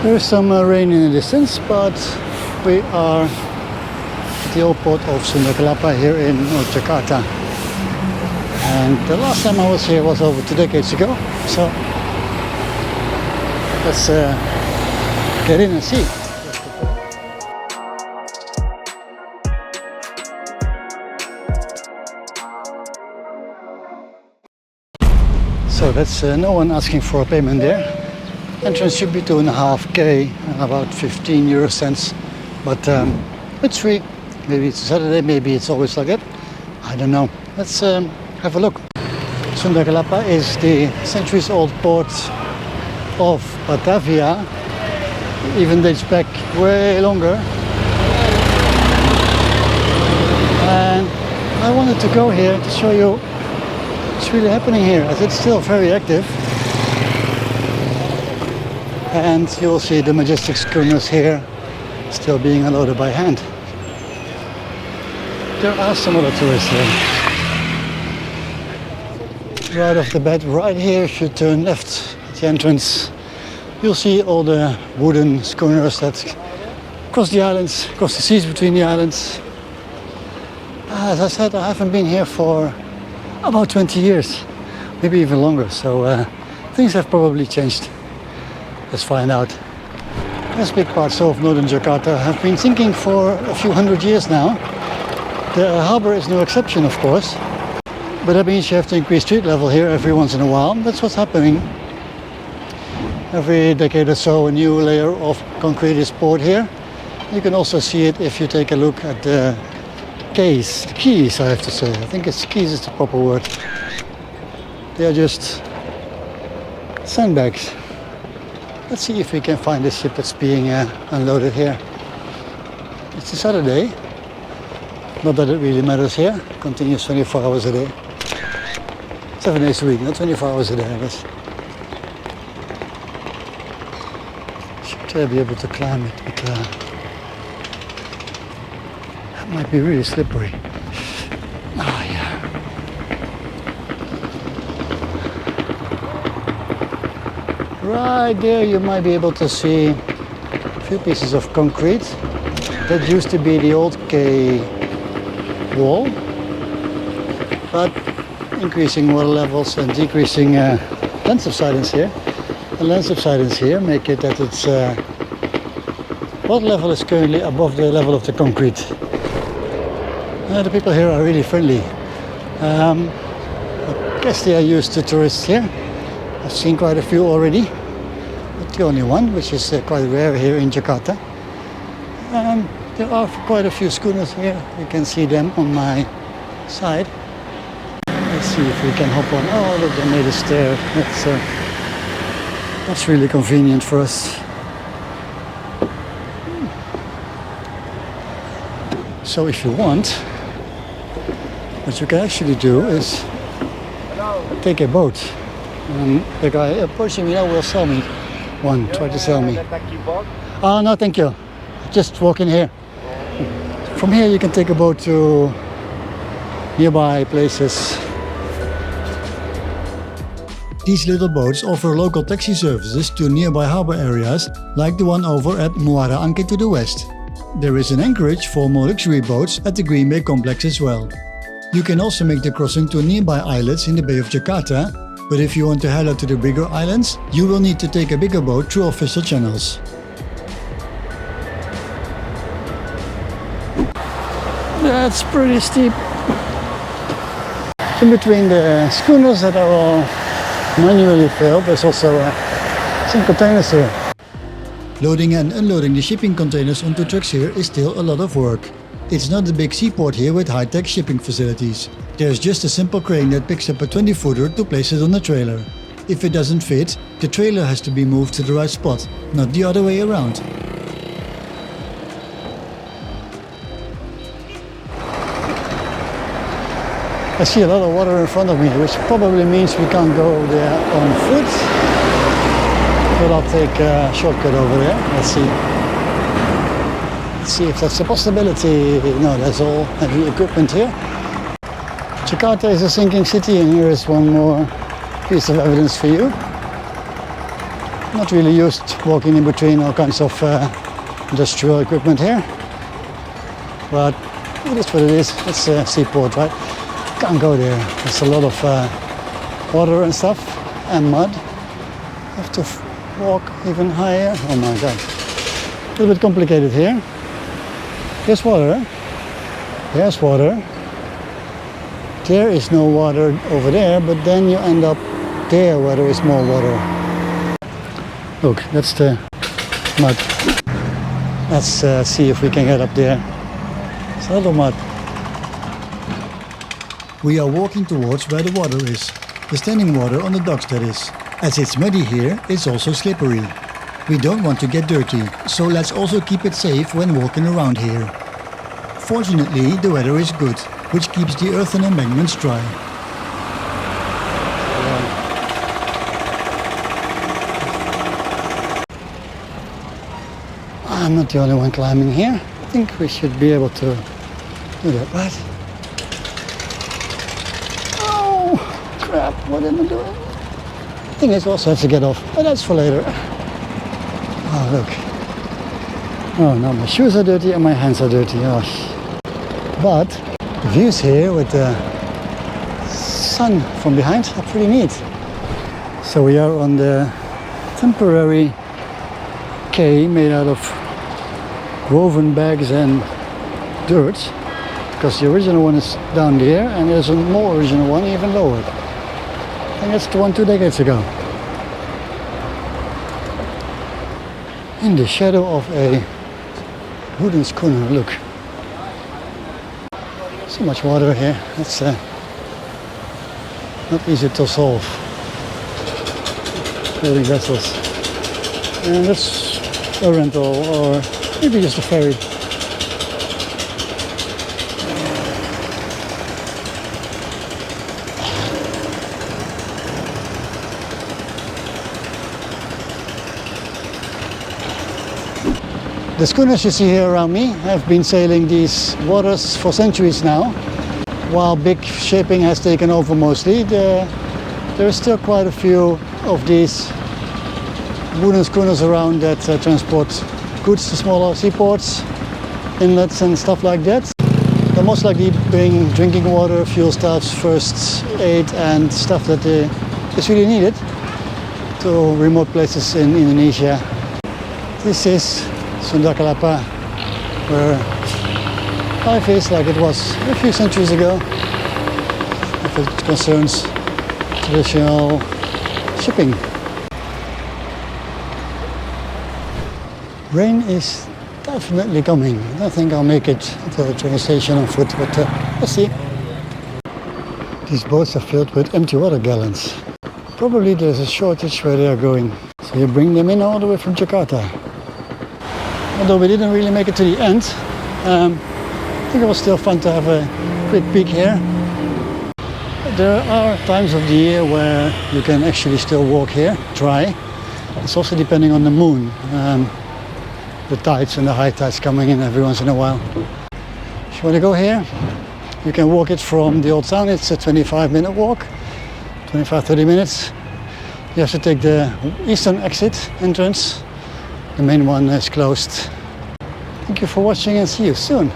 There's some rain in the distance, but we are at the old port of Sunda Kelapa here in Jakarta. And the last time I was here was over 2 decades ago, so let's get in and see. So that's no one asking for a payment there. Entrance should be 2.5K and about 15 euro cents, but it's free. Maybe it's a Saturday, maybe it's always like that. I don't know. Let's have a look. Sunda Kelapa is the centuries-old port of Batavia. It even dates back way longer. And I wanted to go here to show you what's really happening here, as it's still very active. And you'll see the majestic schooners here still being unloaded by hand. There are some other tourists here. Right off the bat, right here, if you turn left at the entrance, you'll see all the wooden schooners that cross the islands, cross the seas between the islands. As I said, I haven't been here for about 20 years, maybe even longer, so things have probably changed. Let's find out. As big parts of northern Jakarta have been sinking for a few hundred years now. The harbour is no exception, of course, but that means you have to increase street level here every once in a while. That's what's happening. Every decade or so a new layer of concrete is poured here. You can also see it if you take a look at the quays, I have to say. I think it's quays is the proper word. They are just sandbags. Let's see if we can find a ship that's being unloaded here. It's a Saturday. Not that it really matters here. It continues 24 hours a day. 7 days a week, not 24 hours a day, I guess. Should be able to climb it, but that might be really slippery. Oh yeah. Right there you might be able to see a few pieces of concrete. That used to be the old quay wall, but increasing water levels and decreasing length of sidings here. The length of sidings here make it that its water level is currently above the level of the concrete. The people here are really friendly. I guess they are used to tourists here. I've seen quite a few already, not the only one, which is quite rare here in Jakarta. There are quite a few schooners here. You can see them on my side. Let's see if we can hop on. Oh, look, they made a stair. That's really convenient for us. So if you want, what you can actually do is take a boat. The guy approaching me now will sell me one, try to sell me. Oh, no, thank you. Just walk in here. From here you can take a boat to nearby places. These little boats offer local taxi services to nearby harbour areas, like the one over at Muara Angke to the west. There is an anchorage for more luxury boats at the Green Bay complex as well. You can also make the crossing to nearby islets in the Bay of Jakarta, but if you want to head out to the bigger islands, you will need to take a bigger boat through official channels. That's pretty steep. In between the schooners that are all manually filled, there's also some containers here. Loading and unloading the shipping containers onto trucks here is still a lot of work. It's not a big seaport here with high-tech shipping facilities. There's just a simple crane that picks up a 20-footer to place it on the trailer. If it doesn't fit, the trailer has to be moved to the right spot, not the other way around. I see a lot of water in front of me, which probably means we can't go there on foot. But I'll take a shortcut over there. Let's see. Let's see if that's a possibility. No, that's all heavy equipment here. Jakarta is a sinking city, and here is one more piece of evidence for you. Not really used walking in between all kinds of industrial equipment here. But it is what it is. It's a seaport, right? Can't go there. There's a lot of water and stuff and mud. Have to walk even higher. Oh my god. A little bit complicated here. There's water. There's water. There is no water over there, but then you end up there where there is more water. Look, that's the mud. Let's see if we can get up there. It's a lot of mud. We are walking towards where the water is. The standing water on the docks, that is. As it's muddy here, it's also slippery. We don't want to get dirty, so let's also keep it safe when walking around here. Fortunately, the weather is good, which keeps the earthen embankments dry. I'm not the only one climbing here. I think we should be able to do that, right? Oh, crap, what am I doing? I think I also have to get off, but that's for later. Oh, look. Oh, now my shoes are dirty and my hands are dirty. Oh. But the views here with the sun from behind are pretty neat. So we are on the temporary quay made out of woven bags and dirt, because the original one is down there and there's a more original one even lower. I think that's the one 2 decades ago. In the shadow of a wooden schooner, look. So much water here, it's not easy to solve. Building vessels. And that's a rental or maybe just a ferry. The schooners you see here around me have been sailing these waters for centuries now. While big shipping has taken over mostly, there are still quite a few of these wooden schooners around that transport goods to smaller seaports, inlets and stuff like that. They're most likely bring drinking water, fuel stuffs, first aid and stuff that is really needed to remote places in Indonesia. This is Sunda Kelapa, where life is like it was a few centuries ago, if it concerns traditional shipping. Rain is definitely coming. I don't think I'll make it to the train station on foot, but let's see. These boats are filled with empty water gallons. Probably there's a shortage where they are going, so you bring them in all the way from Jakarta. Although we didn't really make it to the end, I think it was still fun to have a quick peek here. There are times of the year where you can actually still walk here, dry. It's also depending on the moon. The tides and the high tides coming in every once in a while. If you want to go here, you can walk it from the Old Town. It's a 25-minute walk, 25-30 minutes. You have to take the eastern exit entrance. The main one is closed. Thank you for watching and see you soon.